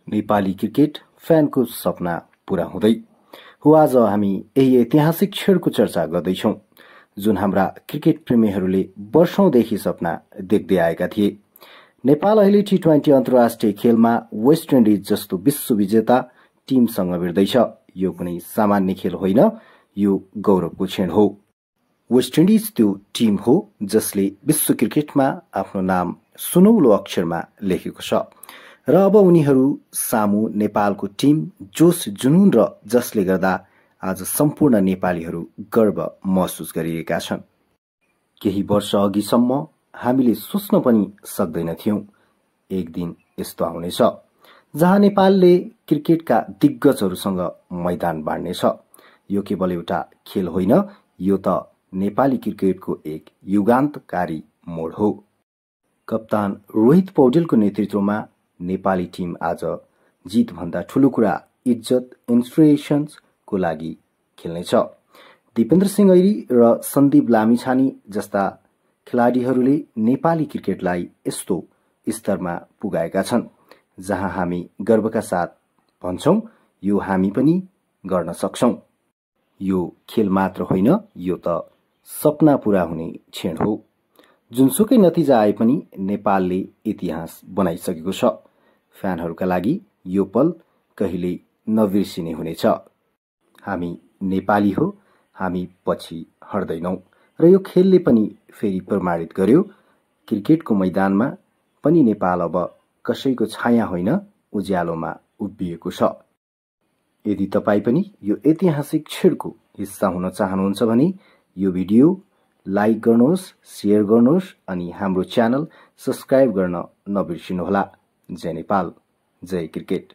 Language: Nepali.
नेपाली क्रिकेट फ्यानको सपना पूरा हुँदै हो। आज हामी यही ऐतिहासिक क्षणको चर्चा गर्दैछौं जुन हाम्रा क्रिकेट प्रेमीहरूले वर्षौंदेखि सपना देख्दै आएका थिए। नेपाल अहिले टी20 अन्तर्राष्ट्रिय खेलमा वेस्ट इन्डिज जस्तो विश्व विजेता टिमसँग भिड्दैछ। यो कुनै सामान्य खेल होइन, यो गौरवको क्षण हो। वेस्ट इन्डिज त्यो टिम हो जसले विश्व क्रिकेटमा आफ्नो नाम सुनौलो अक्षरमा लेखेको छ र अब उनीहरू सामु नेपालको टिम जोश जुनून र जसले गर्दा आज सम्पूर्ण नेपालीहरू गर्व महसुस गरिरहेका छन्। केही वर्ष अघिसम्म हामीले सोच्न पनि सक्दैनथ्यौं एक दिन यस्तो आउनेछ जहाँ नेपालले क्रिकेटका दिग्गजहरूसँग मैदान बाँड्नेछ। यो केवल एउटा खेल होइन, यो त नेपाली क्रिकेटको एक युगान्तकारी मोड हो। कप्तान रोहित पौडेलको नेतृत्वमा नेपाली टिम आज जितभन्दा ठूलो कुरा इज्जत इन्स्पिरेसन्सको लागि खेल्नेछ। दिपेन्द्र सिंह ऐरी र सन्दीप लामिछाने जस्ता खेलाडीहरूले नेपाली क्रिकेटलाई यस्तो स्तरमा पुगाएका छन् जहाँ हामी गर्वका साथ भन्छौं यो हामी पनि गर्न सक्छौं। यो खेल मात्र होइन, यो त सपना पूरा हुने क्षण हो। जुनसुकै नतिजा आए पनि नेपालले इतिहास बनाइसकेको छ। फ्यानहरूका लागि यो पल कहिल्यै नबिर्सिने हुनेछ। हामी नेपाली हो, हामी पछि हट्दैनौं र यो खेलले पनि फेरि प्रमाणित गर्यो क्रिकेटको मैदानमा पनि नेपाल अब कसैको छाया होइन, उज्यालोमा उभिएको छ। यदि तपाई पनि यो ऐतिहासिक क्षणको हिस्सा हुन चाहनुहुन्छ भने यो भिडियो लाइक गर्नुहोस्, शेयर गर्नुहोस् अनि हाम्रो च्यानल सब्स्क्राइब गर्न नबिर्सिनुहोला। जय नेपाल, जय क्रिकेट।